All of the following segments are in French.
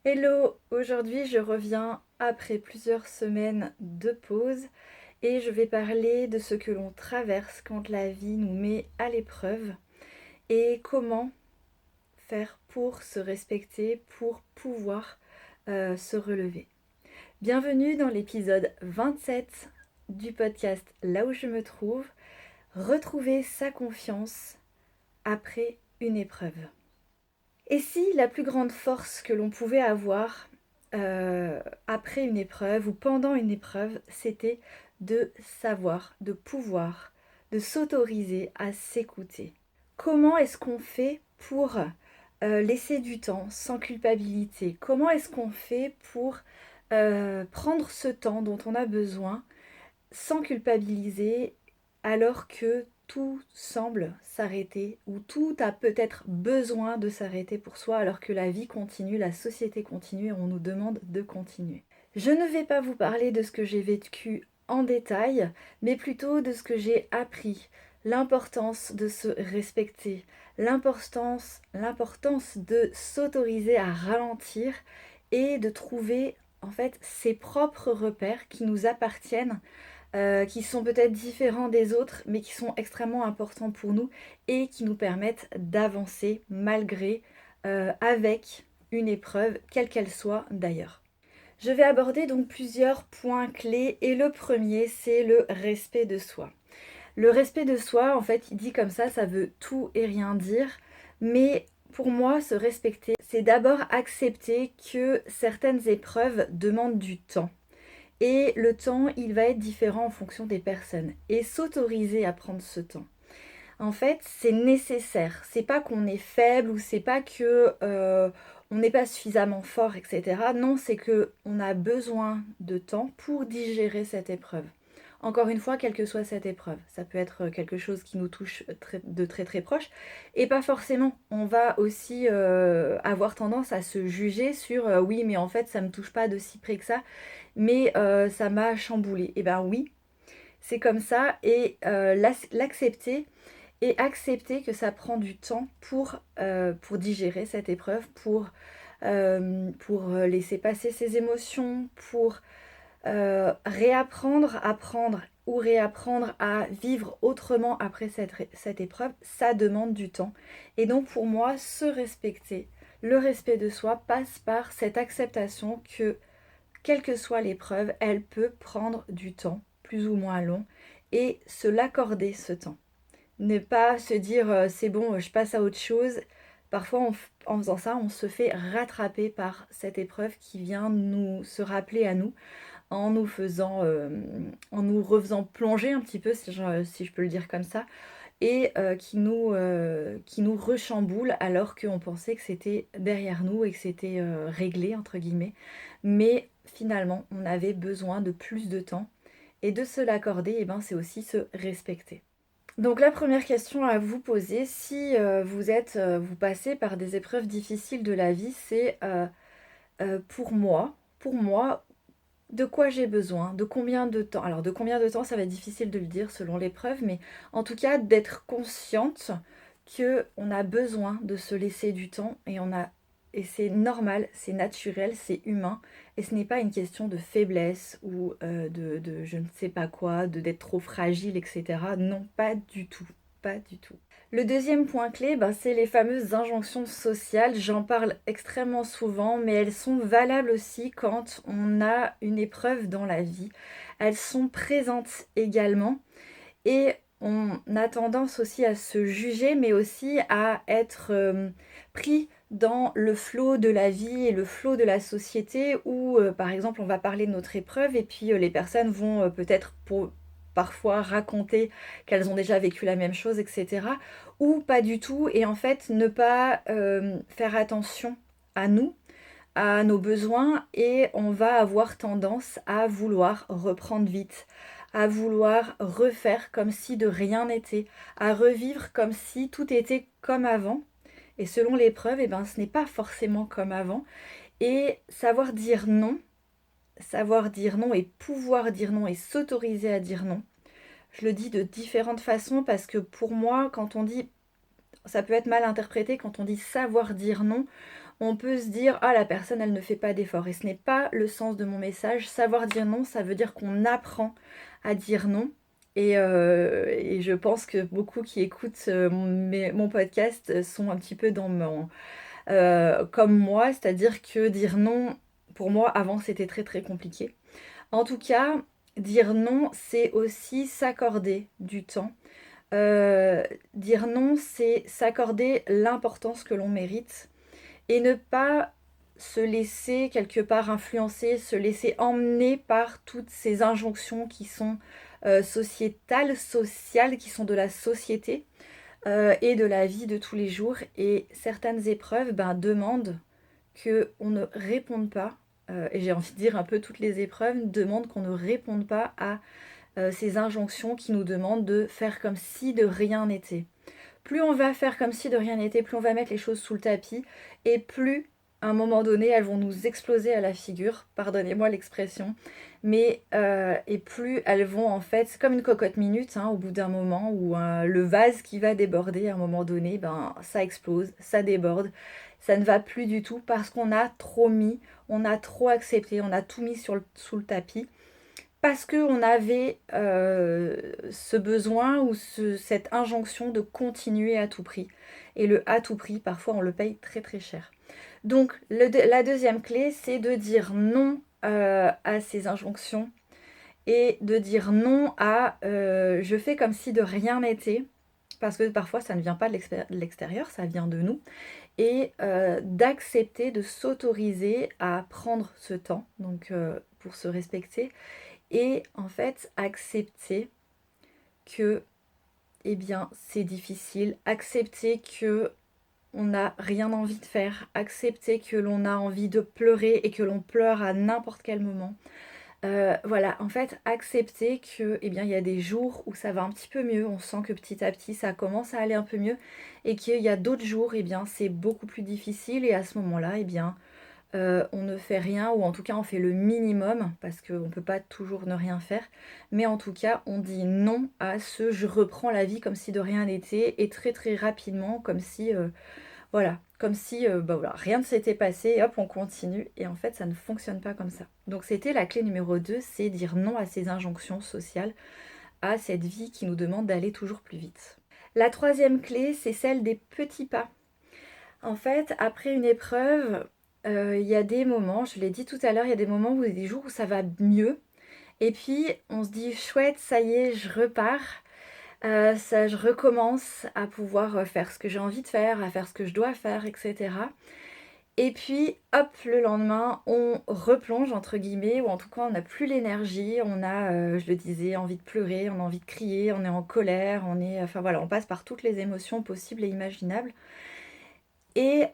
Hello, aujourd'hui je reviens après plusieurs semaines de pause et je vais parler de ce que l'on traverse quand la vie nous met à l'épreuve et comment faire pour se respecter, pour pouvoir se relever. Bienvenue dans l'épisode 27 du podcast Là où je me trouve, retrouver sa confiance après une épreuve. Et si la plus grande force que l'on pouvait avoir après une épreuve ou pendant une épreuve, c'était de savoir, de pouvoir, de s'autoriser à s'écouter. Comment est-ce qu'on fait pour laisser du temps sans culpabilité? Comment est-ce qu'on fait pour prendre ce temps dont on a besoin sans culpabiliser alors que tout semble s'arrêter ou tout a peut-être besoin de s'arrêter pour soi alors que la vie continue, la société continue et on nous demande de continuer. Je ne vais pas vous parler de ce que j'ai vécu en détail, mais plutôt de ce que j'ai appris, l'importance de se respecter, l'importance de s'autoriser à ralentir et de trouver en fait ses propres repères qui nous appartiennent, qui sont peut-être différents des autres, mais qui sont extrêmement importants pour nous et qui nous permettent d'avancer malgré, avec une épreuve, quelle qu'elle soit d'ailleurs. Je vais aborder donc plusieurs points clés et le premier, c'est le respect de soi. Le respect de soi, en fait, il dit comme ça veut tout et rien dire, mais pour moi, se respecter, c'est d'abord accepter que certaines épreuves demandent du temps. Et le temps, il va être différent en fonction des personnes. Et s'autoriser à prendre ce temps. En fait, c'est nécessaire. C'est pas qu'on est faible ou c'est pas que on n'est pas suffisamment fort, etc. Non, c'est que on a besoin de temps pour digérer cette épreuve. Encore une fois, quelle que soit cette épreuve, ça peut être quelque chose qui nous touche de très très proche, et pas forcément. On va aussi avoir tendance à se juger sur oui, mais en fait, ça me touche pas de si près que ça, mais ça m'a chamboulé. Et ben oui, c'est comme ça, et l'accepter et accepter que ça prend du temps pour digérer cette épreuve, pour laisser passer ses émotions, pour réapprendre, apprendre ou réapprendre à vivre autrement après cette épreuve, ça demande du temps. Et donc pour moi, se respecter, le respect de soi passe par cette acceptation que, quelle que soit l'épreuve, elle peut prendre du temps, plus ou moins long, et se l'accorder ce temps. Ne pas se dire c'est bon, je passe à autre chose. Parfois, en faisant ça, on se fait rattraper par cette épreuve qui vient nous se rappeler à nous, en nous refaisant plonger un petit peu, si je peux le dire comme ça, et qui nous rechamboule alors qu'on pensait que c'était derrière nous et que c'était réglé, entre guillemets. Mais finalement, on avait besoin de plus de temps. Et de se l'accorder, et ben, c'est aussi se respecter. Donc la première question à vous poser, si vous passez par des épreuves difficiles de la vie, c'est pour moi, de quoi j'ai besoin, de combien de temps. Alors de combien de temps, ça va être difficile de le dire selon l'épreuve, mais en tout cas d'être consciente que on a besoin de se laisser du temps et c'est normal, c'est naturel, c'est humain et ce n'est pas une question de faiblesse ou de je ne sais pas quoi, de d'être trop fragile, etc. Non, pas du tout, pas du tout. Le deuxième point clé, ben, c'est les fameuses injonctions sociales. J'en parle extrêmement souvent, mais elles sont valables aussi quand on a une épreuve dans la vie. Elles sont présentes également et on a tendance aussi à se juger, mais aussi à être pris dans le flot de la vie et le flot de la société où, par exemple, on va parler de notre épreuve et puis les personnes vont peut-être parfois raconter qu'elles ont déjà vécu la même chose, etc. Ou pas du tout, et en fait ne pas faire attention à nous, à nos besoins, et on va avoir tendance à vouloir reprendre vite, à vouloir refaire comme si de rien n'était, à revivre comme si tout était comme avant. Et selon l'épreuve, eh ben, ce n'est pas forcément comme avant. Et savoir dire non et pouvoir dire non et s'autoriser à dire non. Je le dis de différentes façons parce que pour moi, quand on dit, ça peut être mal interprété quand on dit savoir dire non, on peut se dire ah la personne elle ne fait pas d'effort et ce n'est pas le sens de mon message. Savoir dire non, ça veut dire qu'on apprend à dire non. Et je pense que beaucoup qui écoutent mon podcast sont un petit peu dans mon comme moi, c'est-à-dire que dire non pour moi avant c'était très très compliqué. En tout cas, dire non c'est aussi s'accorder du temps. Euh, Dire non c'est s'accorder l'importance que l'on mérite et ne pas se laisser quelque part influencer, se laisser emmener par toutes ces injonctions qui sont sociétales, sociales, qui sont de la société et de la vie de tous les jours. Et certaines épreuves demandent qu'on ne réponde pas, et j'ai envie de dire un peu toutes les épreuves demandent qu'on ne réponde pas à ces injonctions qui nous demandent de faire comme si de rien n'était. Plus on va faire comme si de rien n'était, plus on va mettre les choses sous le tapis, et plus, à un moment donné, elles vont nous exploser à la figure, pardonnez-moi l'expression, mais et plus elles vont en fait, c'est comme une cocotte minute, hein, au bout d'un moment, où le vase qui va déborder, à un moment donné, ça explose, ça déborde, ça ne va plus du tout parce qu'on a trop mis, on a trop accepté, on a tout mis sous le tapis parce qu'on avait ce besoin ou cette injonction de continuer à tout prix. Et le à tout prix, parfois, on le paye très très cher. Donc, la deuxième clé, c'est de dire non à ces injonctions et de dire non à je fais comme si de rien n'était. Parce que parfois, ça ne vient pas de l'extérieur, ça vient de nous. Et d'accepter, de s'autoriser à prendre ce temps, donc pour se respecter et en fait accepter que c'est difficile, accepter que on n'a rien envie de faire, accepter que l'on a envie de pleurer et que l'on pleure à n'importe quel moment. Voilà, en fait, accepter que il y a des jours où ça va un petit peu mieux, on sent que petit à petit ça commence à aller un peu mieux et qu'il y a d'autres jours, c'est beaucoup plus difficile et à ce moment-là, on ne fait rien, ou en tout cas on fait le minimum, parce qu'on ne peut pas toujours ne rien faire, mais en tout cas on dit non à ce je reprends la vie comme si de rien n'était, et très très rapidement, comme si, rien ne s'était passé, et hop on continue, et en fait ça ne fonctionne pas comme ça. Donc c'était la clé numéro 2, c'est dire non à ces injonctions sociales, à cette vie qui nous demande d'aller toujours plus vite. La troisième clé, c'est celle des petits pas. En fait, après une épreuve, il y a des moments, je l'ai dit tout à l'heure, il y a des moments où il y a des jours où ça va mieux. Et puis, on se dit, chouette, ça y est, je repars. Je recommence à pouvoir faire ce que j'ai envie de faire, à faire ce que je dois faire, etc. Et puis, hop, le lendemain, on replonge, entre guillemets, ou en tout cas, on n'a plus l'énergie, on a, je le disais, envie de pleurer, on a envie de crier, on est en colère, enfin voilà, on passe par toutes les émotions possibles et imaginables. Et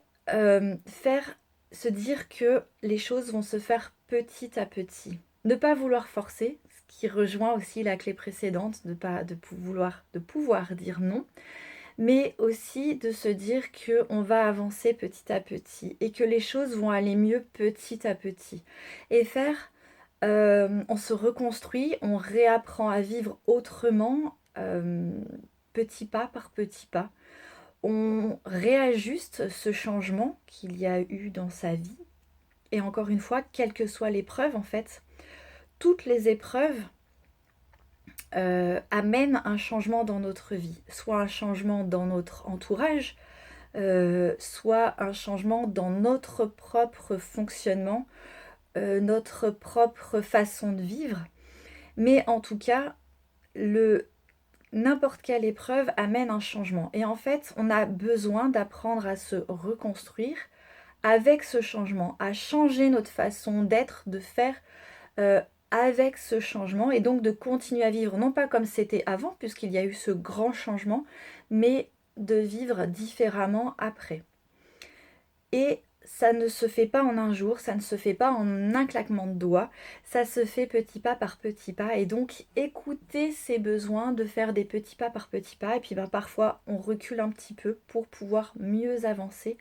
faire se dire que les choses vont se faire petit à petit. Ne pas vouloir forcer, ce qui rejoint aussi la clé précédente, de pouvoir dire non, mais aussi de se dire que on va avancer petit à petit et que les choses vont aller mieux petit à petit. Et on se reconstruit, on réapprend à vivre autrement, petit pas par petit pas. On réajuste ce changement qu'il y a eu dans sa vie. Et encore une fois, quelle que soit l'épreuve, en fait, toutes les épreuves amènent un changement dans notre vie. Soit un changement dans notre entourage, soit un changement dans notre propre fonctionnement, notre propre façon de vivre. Mais en tout cas, n'importe quelle épreuve amène un changement. Et en fait, on a besoin d'apprendre à se reconstruire avec ce changement, à changer notre façon d'être, de faire avec ce changement, et donc de continuer à vivre, non pas comme c'était avant, puisqu'il y a eu ce grand changement, mais de vivre différemment après. Et ça ne se fait pas en un jour, ça ne se fait pas en un claquement de doigts, ça se fait petit pas par petit pas, et donc écouter ses besoins, de faire des petits pas par petits pas, et puis parfois on recule un petit peu pour pouvoir mieux avancer,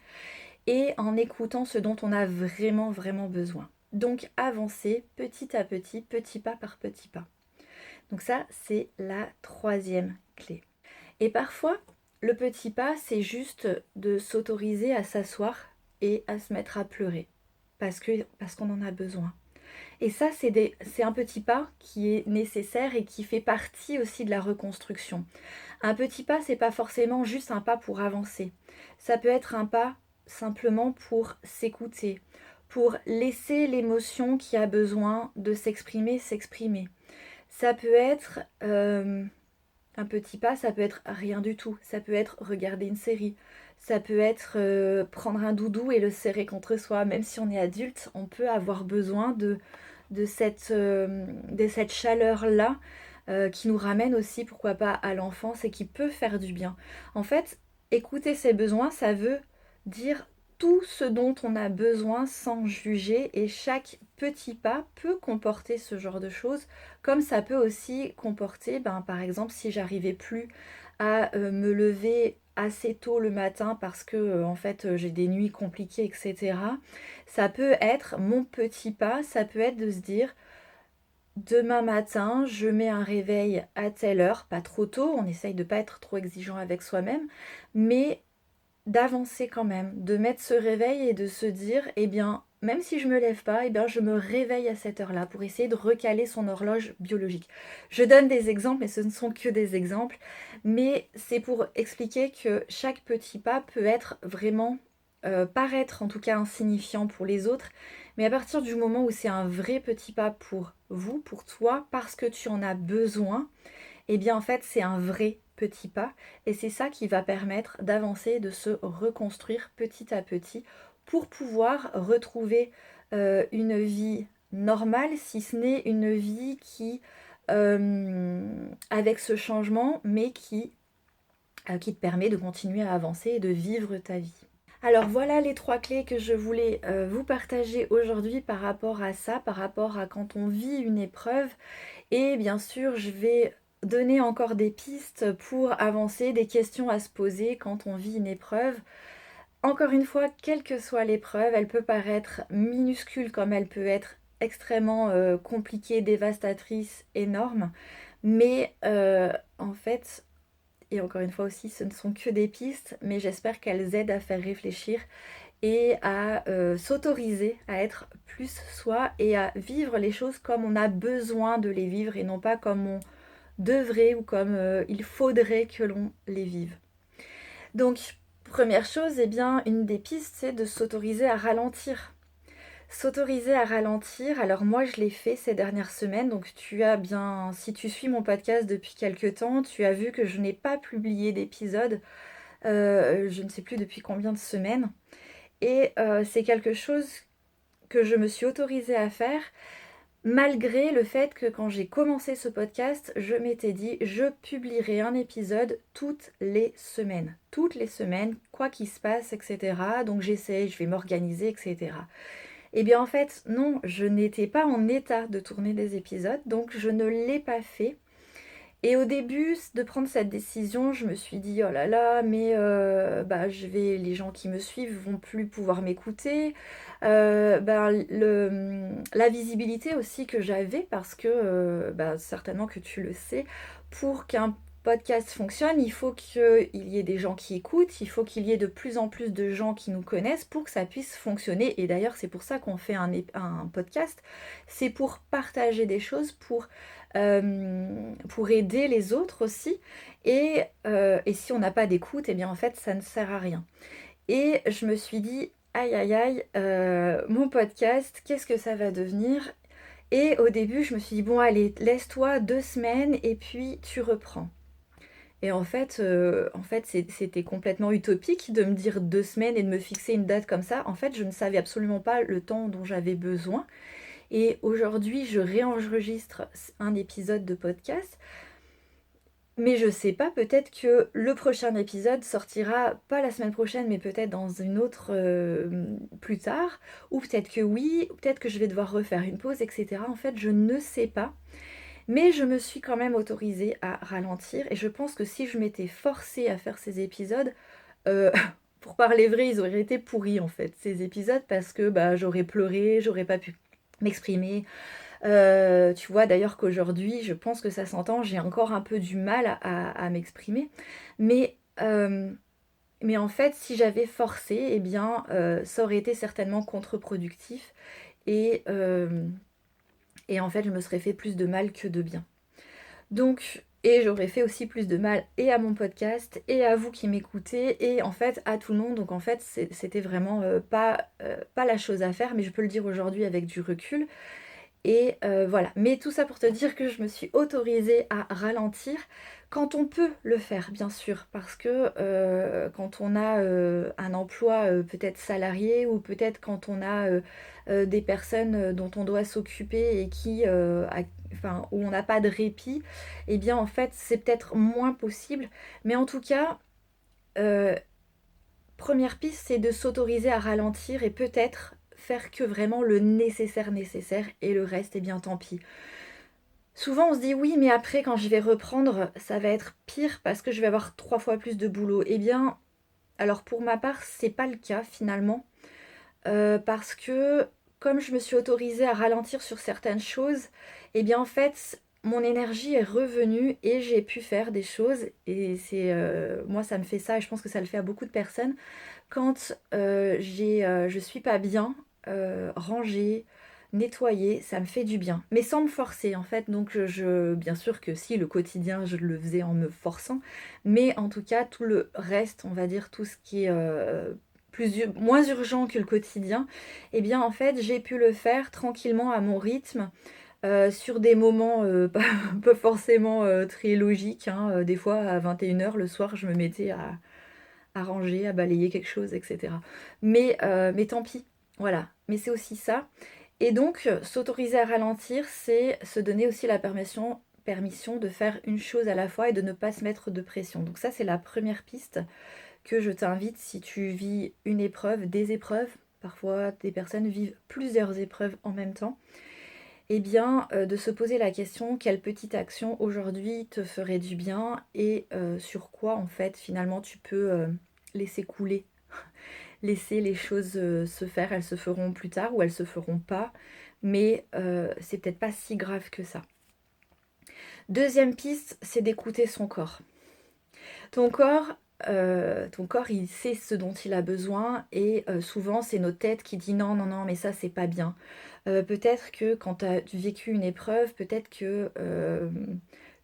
et en écoutant ce dont on a vraiment vraiment besoin. Donc avancer petit à petit, petit pas par petit pas. Donc ça, c'est la troisième clé. Et parfois, le petit pas, c'est juste de s'autoriser à s'asseoir et à se mettre à pleurer parce qu'on en a besoin. Et ça, c'est un petit pas qui est nécessaire et qui fait partie aussi de la reconstruction. Un petit pas, c'est pas forcément juste un pas pour avancer. Ça peut être un pas simplement pour s'écouter, pour laisser l'émotion qui a besoin de s'exprimer. Ça peut être un petit pas, ça peut être rien du tout. Ça peut être regarder une série. Ça peut être prendre un doudou et le serrer contre soi. Même si on est adulte, on peut avoir besoin de cette chaleur-là qui nous ramène aussi, pourquoi pas, à l'enfance et qui peut faire du bien. En fait, écouter ses besoins, ça veut dire tout ce dont on a besoin sans juger et chaque petit pas peut comporter ce genre de choses comme ça peut aussi comporter, par exemple, si j'arrivais plus à me lever assez tôt le matin parce que en fait j'ai des nuits compliquées, etc. Ça peut être mon petit pas, ça peut être de se dire demain matin, je mets un réveil à telle heure, pas trop tôt, on essaye de pas être trop exigeant avec soi-même, mais d'avancer quand même, de mettre ce réveil et de se dire, eh bien, même si je me lève pas, eh bien, je me réveille à cette heure-là pour essayer de recaler son horloge biologique. Je donne des exemples, mais ce ne sont que des exemples, mais c'est pour expliquer que chaque petit pas peut être vraiment paraître en tout cas insignifiant pour les autres, mais à partir du moment où c'est un vrai petit pas pour vous, pour toi, parce que tu en as besoin, eh bien en fait c'est un vrai petit pas et c'est ça qui va permettre d'avancer, de se reconstruire petit à petit pour pouvoir retrouver une vie normale, si ce n'est une vie qui, avec ce changement, mais qui te permet de continuer à avancer et de vivre ta vie. Alors voilà les 3 clés que je voulais vous partager aujourd'hui par rapport à ça, par rapport à quand on vit une épreuve. Et bien sûr, je vais donner encore des pistes pour avancer, des questions à se poser quand on vit une épreuve. Encore une fois, quelle que soit l'épreuve, elle peut paraître minuscule comme elle peut être extrêmement compliquée, dévastatrice, énorme. Mais en fait, et encore une fois aussi, ce ne sont que des pistes, mais j'espère qu'elles aident à faire réfléchir et à s'autoriser à être plus soi et à vivre les choses comme on a besoin de les vivre et non pas comme on devrait ou comme il faudrait que l'on les vive. Donc, première chose, eh bien, une des pistes, c'est de s'autoriser à ralentir. S'autoriser à ralentir, alors moi je l'ai fait ces dernières semaines, donc tu as bien, si tu suis mon podcast depuis quelques temps, tu as vu que je n'ai pas publié d'épisode, je ne sais plus depuis combien de semaines, et c'est quelque chose que je me suis autorisée à faire, malgré le fait que quand j'ai commencé ce podcast, je m'étais dit je publierai un épisode toutes les semaines. Toutes les semaines, quoi qu'il se passe, etc. Donc j'essaie, je vais m'organiser, etc. Eh bien en fait, non, je n'étais pas en état de tourner des épisodes, donc je ne l'ai pas fait. Et au début de prendre cette décision, je me suis dit oh là là, mais les gens qui me suivent vont plus pouvoir m'écouter. La visibilité aussi que j'avais, parce que certainement que tu le sais, pour qu'un podcast fonctionne, il faut qu'il y ait des gens qui écoutent, il faut qu'il y ait de plus en plus de gens qui nous connaissent pour que ça puisse fonctionner. Et d'ailleurs, c'est pour ça qu'on fait un podcast. C'est pour partager des choses, pour aider les autres aussi. Et si on n'a pas d'écoute, eh bien en fait, ça ne sert à rien. Et je me suis dit, aïe aïe aïe, mon podcast, qu'est-ce que ça va devenir? Et au début, je me suis dit, bon allez, laisse-toi 2 semaines et puis tu reprends. Et en fait c'était complètement utopique de me dire 2 semaines et de me fixer une date comme ça. En fait, je ne savais absolument pas le temps dont j'avais besoin. Et aujourd'hui, je réenregistre un épisode de podcast. Mais je sais pas, peut-être que le prochain épisode sortira pas la semaine prochaine, mais peut-être dans une autre plus tard. Ou peut-être que oui, ou peut-être que je vais devoir refaire une pause, etc. En fait, je ne sais pas. Mais je me suis quand même autorisée à ralentir. Et je pense que si je m'étais forcée à faire ces épisodes, euh, pour parler vrai, ils auraient été pourris en fait, ces épisodes, parce que j'aurais pleuré, j'aurais pas pu m'exprimer. Tu vois d'ailleurs qu'aujourd'hui, je pense que ça s'entend, j'ai encore un peu du mal à m'exprimer. Mais Mais en fait, si j'avais forcé, eh bien, ça aurait été certainement contre-productif. Et, euh, et en fait, je me serais fait plus de mal que de bien. Donc, et j'aurais fait aussi plus de mal et à mon podcast, et à vous qui m'écoutez, et en fait à tout le monde. Donc en fait, c'était vraiment pas la chose à faire, mais je peux le dire aujourd'hui avec du recul. Et voilà. Mais tout ça pour te dire que je me suis autorisée à ralentir quand on peut le faire, bien sûr. Parce que quand on a un emploi peut-être salarié ou peut-être quand on a des personnes dont on doit s'occuper et enfin, où on n'a pas de répit, eh bien en fait c'est peut-être moins possible. Mais en tout cas, euh, première piste, c'est de s'autoriser à ralentir et peut-être faire que vraiment le nécessaire et le reste, eh bien tant pis. Souvent on se dit oui, mais après quand je vais reprendre, ça va être pire parce que je vais avoir 3 fois plus de boulot. Eh bien, alors pour ma part, c'est pas le cas finalement, parce que comme je me suis autorisée à ralentir sur certaines choses, eh bien en fait mon énergie est revenue et j'ai pu faire des choses. Et c'est moi ça me fait ça et je pense que ça le fait à beaucoup de personnes quand je suis pas bien, ranger, nettoyer, ça me fait du bien. Mais sans me forcer en fait. Donc bien sûr que si le quotidien je le faisais en me forçant, mais en tout cas tout le reste, on va dire tout ce qui est moins urgent que le quotidien, eh bien en fait j'ai pu le faire tranquillement à mon rythme. Sur des moments pas forcément très logiques, hein. Des fois à 21 h le soir je me mettais à ranger, à balayer quelque chose, etc. Mais tant pis, voilà. Mais c'est aussi ça. Et donc, s'autoriser à ralentir, c'est se donner aussi la permission de faire une chose à la fois et de ne pas se mettre de pression. Donc ça, c'est la première piste que je t'invite si tu vis une épreuve, des épreuves. Parfois, des personnes vivent plusieurs épreuves en même temps. Eh bien, de se poser la question, quelle petite action aujourd'hui te ferait du bien et sur quoi, en fait, finalement, tu peux laisser couler, laisser les choses se faire. Elles se feront plus tard ou elles se feront pas, mais c'est peut-être pas si grave que ça. Deuxième piste, c'est d'écouter son corps. Ton corps, il sait ce dont il a besoin et souvent c'est notre tête qui dit non, non, non, mais ça c'est pas bien. Peut-être que quand tu as vécu une épreuve, peut-être que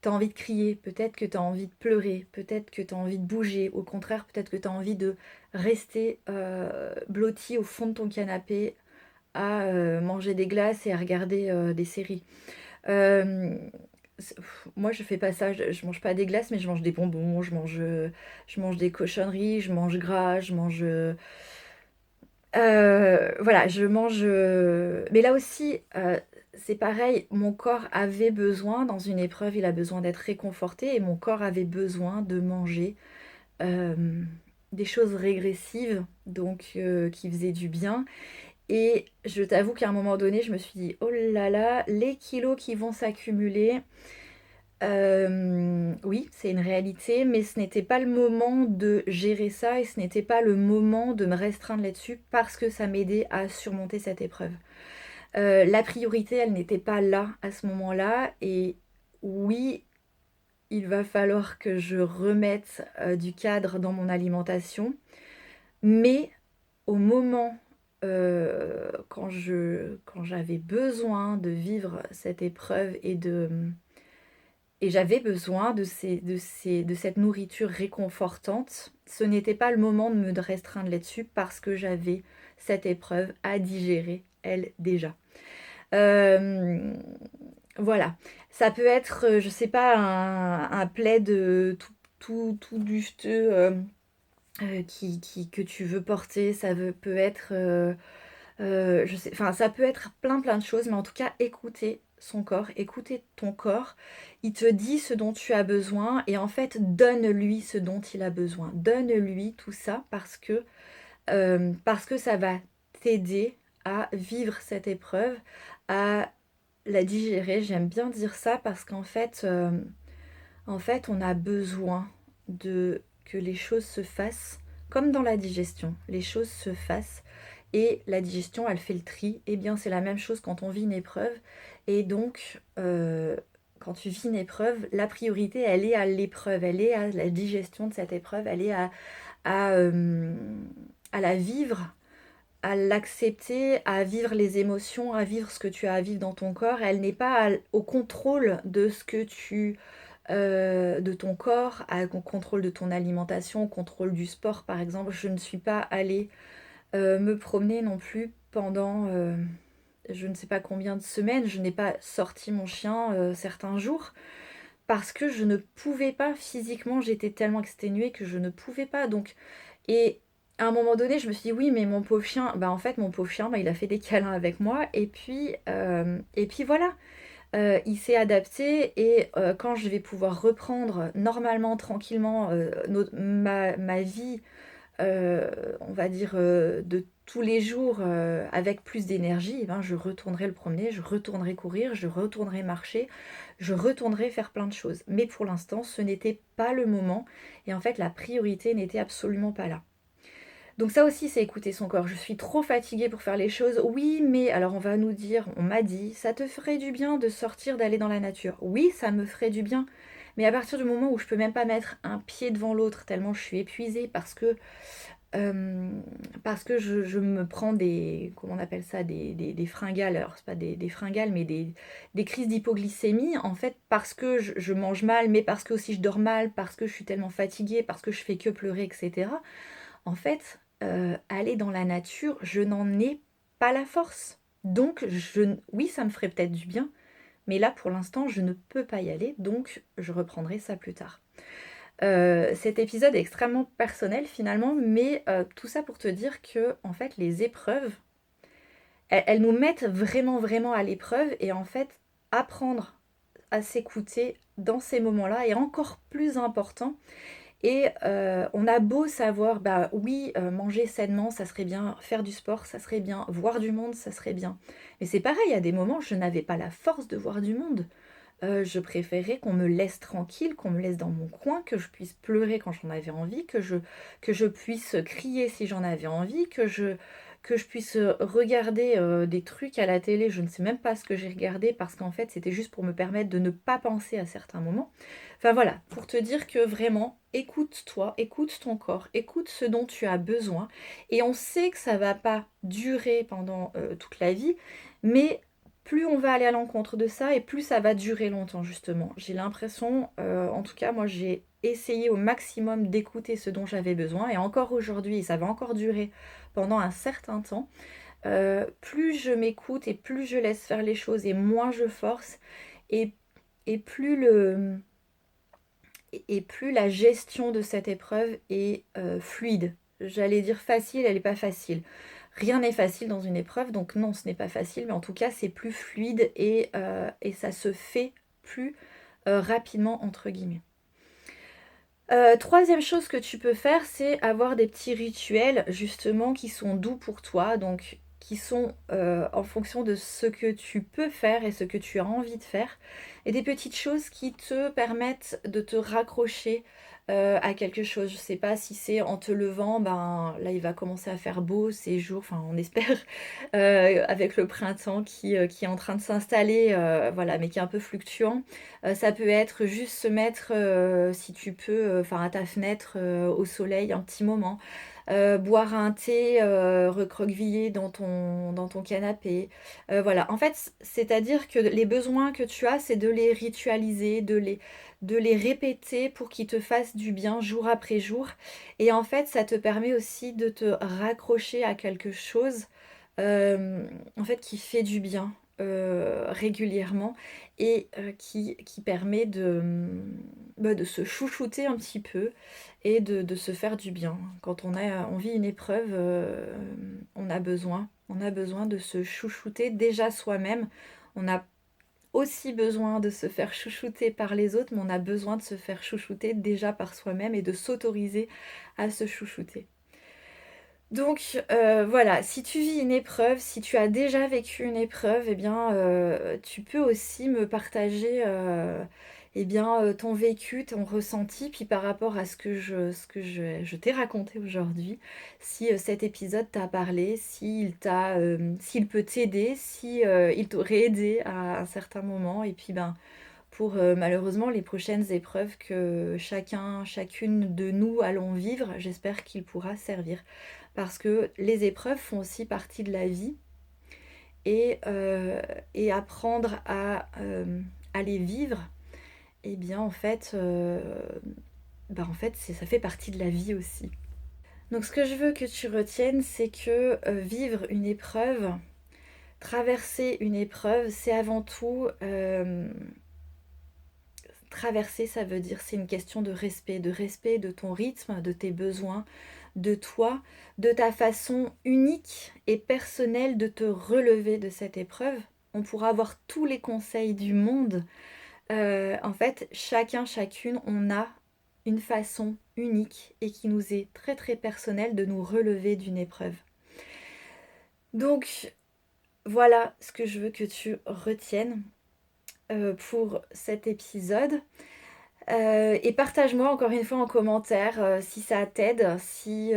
tu as envie de crier, peut-être que tu as envie de pleurer, peut-être que tu as envie de bouger. Au contraire, peut-être que tu as envie de rester blotti au fond de ton canapé à manger des glaces et à regarder des séries. Euh, Moi, je fais pas ça, je mange pas des glaces, mais je mange des bonbons, je mange des cochonneries, je mange gras, je mange. Voilà, je mange. Mais là aussi, c'est pareil, mon corps avait besoin, dans une épreuve, il a besoin d'être réconforté, et mon corps avait besoin de manger euh, des choses régressives, donc qui faisaient du bien. Et je t'avoue qu'à un moment donné, je me suis dit, oh là là, les kilos qui vont s'accumuler. Oui, c'est une réalité, mais ce n'était pas le moment de gérer ça et ce n'était pas le moment de me restreindre là-dessus parce que ça m'aidait à surmonter cette épreuve. La priorité, elle n'était pas là à ce moment-là et oui, il va falloir que je remette du cadre dans mon alimentation, mais au moment quand j'avais besoin de vivre cette épreuve et j'avais besoin de cette nourriture réconfortante. Ce n'était pas le moment de me restreindre là-dessus parce que j'avais cette épreuve à digérer, elle, déjà. Euh, voilà. Ça peut être, je sais pas, un plaid tout duveteux que tu veux porter. Peut être je sais, enfin, ça peut être plein de choses, mais en tout cas, écouter son corps, écouter ton corps. Il te dit ce dont tu as besoin et en fait, donne-lui ce dont il a besoin. Donne-lui tout ça parce que ça va t'aider à vivre cette épreuve, à la digérer. J'aime bien dire ça parce qu'en fait, on a besoin de que les choses se fassent comme dans la digestion. Les choses se fassent et la digestion, elle fait le tri. Eh bien, c'est la même chose quand on vit une épreuve. Et donc, quand tu vis une épreuve, la priorité, elle est à l'épreuve, elle est à la digestion de cette épreuve, elle est à la vivre, à l'accepter, à vivre les émotions, à vivre ce que tu as à vivre dans ton corps. Elle n'est pas au contrôle de ce que de ton corps, au contrôle de ton alimentation, au contrôle du sport par exemple. Je ne suis pas allée me promener non plus pendant je ne sais pas combien de semaines. Je n'ai pas sorti mon chien certains jours parce que je ne pouvais pas physiquement, j'étais tellement exténuée que je ne pouvais pas. Donc, et à un moment donné, je me suis dit oui, mais mon pauvre chien, bah en fait mon pauvre chien, bah, il a fait des câlins avec moi et puis voilà. Il s'est adapté et quand je vais pouvoir reprendre normalement, tranquillement ma vie, on va dire, de tous les jours avec plus d'énergie, eh ben, je retournerai le promener, je retournerai courir, je retournerai marcher, je retournerai faire plein de choses. Mais pour l'instant, ce n'était pas le moment et en fait, la priorité n'était absolument pas là. Donc ça aussi, c'est écouter son corps. Je suis trop fatiguée pour faire les choses. Oui, mais alors on va nous dire, on m'a dit, ça te ferait du bien de sortir, d'aller dans la nature. Oui, ça me ferait du bien. Mais à partir du moment où je peux même pas mettre un pied devant l'autre, tellement je suis épuisée euh, parce que je me prends des, comment on appelle ça, des fringales, alors c'est pas des fringales, mais des crises d'hypoglycémie, en fait, parce que je mange mal, mais parce que aussi je dors mal, parce que je suis tellement fatiguée, parce que je fais que pleurer, etc. En fait, aller dans la nature, je n'en ai pas la force. Donc, oui, ça me ferait peut-être du bien, mais là, pour l'instant, je ne peux pas y aller, donc je reprendrai ça plus tard. Cet épisode est extrêmement personnel finalement, mais tout ça pour te dire que en fait les épreuves, elles nous mettent vraiment vraiment à l'épreuve et en fait apprendre à s'écouter dans ces moments-là est encore plus important. Et on a beau savoir, bah oui, manger sainement, ça serait bien, faire du sport, ça serait bien, voir du monde, ça serait bien. Mais c'est pareil, à des moments, je n'avais pas la force de voir du monde. Je préférais qu'on me laisse tranquille, qu'on me laisse dans mon coin, que je puisse pleurer quand j'en avais envie, que je puisse crier si j'en avais envie, que je puisse regarder des trucs à la télé. Je ne sais même pas ce que j'ai regardé parce qu'en fait c'était juste pour me permettre de ne pas penser à certains moments. Enfin voilà, pour te dire que vraiment, écoute-toi, écoute ton corps, écoute ce dont tu as besoin. Et on sait que ça va pas durer pendant toute la vie, mais plus on va aller à l'encontre de ça et plus ça va durer longtemps justement. J'ai l'impression, en tout cas moi j'ai essayé au maximum d'écouter ce dont j'avais besoin et encore aujourd'hui, et ça va encore durer pendant un certain temps, plus je m'écoute et plus je laisse faire les choses et moins je force et, et plus et plus la gestion de cette épreuve est fluide. J'allais dire facile, elle n'est pas facile. Rien n'est facile dans une épreuve, donc non, ce n'est pas facile, mais en tout cas, c'est plus fluide et ça se fait plus rapidement, entre guillemets. Troisième chose que tu peux faire, c'est avoir des petits rituels justement qui sont doux pour toi, donc qui sont en fonction de ce que tu peux faire et ce que tu as envie de faire, et des petites choses qui te permettent de te raccrocher à quelque chose. Je sais pas si c'est en te levant, ben là il va commencer à faire beau ces jours, enfin on espère, avec le printemps qui est en train de s'installer, voilà, mais qui est un peu fluctuant. Ça peut être juste se mettre, si tu peux, enfin à ta fenêtre, au soleil un petit moment. Boire un thé recroquevillé dans ton canapé. Voilà, en fait, c'est-à-dire que les besoins que tu as, c'est de les ritualiser, de les répéter pour qu'ils te fassent du bien jour après jour. Et en fait, ça te permet aussi de te raccrocher à quelque chose en fait, qui fait du bien régulièrement et qui permet bah, de se chouchouter un petit peu et de se faire du bien. Quand on vit une épreuve, on a besoin de se chouchouter déjà soi-même. On a aussi besoin de se faire chouchouter par les autres, mais on a besoin de se faire chouchouter déjà par soi-même et de s'autoriser à se chouchouter. Donc voilà, si tu vis une épreuve, si tu as déjà vécu une épreuve, eh bien tu peux aussi me partager eh bien, ton vécu, ton ressenti, puis par rapport à je t'ai raconté aujourd'hui, si cet épisode t'a parlé, s'il peut t'aider, si il t'aurait aidé à un certain moment, et puis ben pour malheureusement les prochaines épreuves que chacune de nous allons vivre. J'espère qu'il pourra servir. Parce que les épreuves font aussi partie de la vie et apprendre à les vivre, eh bien en fait ça fait partie de la vie aussi. Donc ce que je veux que tu retiennes, c'est que vivre une épreuve, traverser une épreuve, c'est avant tout traverser, ça veut dire c'est une question de respect de ton rythme, de tes besoins, de toi, de ta façon unique et personnelle de te relever de cette épreuve. On pourra avoir tous les conseils du monde. En fait, chacune, on a une façon unique et qui nous est très très personnelle de nous relever d'une épreuve. Donc voilà ce que je veux que tu retiennes pour cet épisode. Et partage-moi encore une fois en commentaire si ça t'aide, si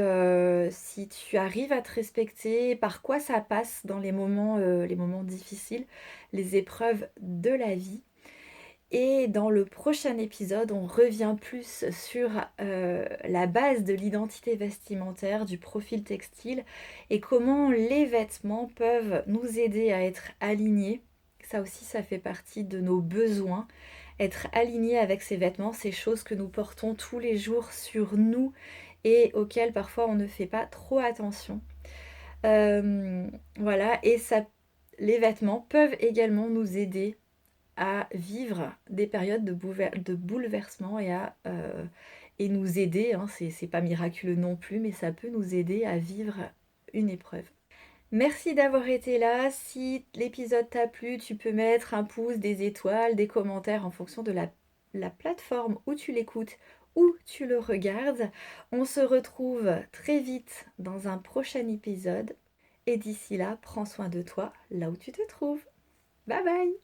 tu arrives à te respecter, par quoi ça passe dans les moments difficiles, les épreuves de la vie. Et dans le prochain épisode, on revient plus sur la base de l'identité vestimentaire, du profil textile et comment les vêtements peuvent nous aider à être alignés. Ça aussi, ça fait partie de nos besoins. Être aligné avec ces vêtements, ces choses que nous portons tous les jours sur nous et auxquelles parfois on ne fait pas trop attention. Voilà, et les vêtements peuvent également nous aider à vivre des périodes de bouleversement et nous aider, hein, c'est pas miraculeux non plus, mais ça peut nous aider à vivre une épreuve. Merci d'avoir été là. Si l'épisode t'a plu, tu peux mettre un pouce, des étoiles, des commentaires en fonction de la plateforme où tu l'écoutes ou tu le regardes. On se retrouve très vite dans un prochain épisode. Et d'ici là, prends soin de toi là où tu te trouves. Bye bye!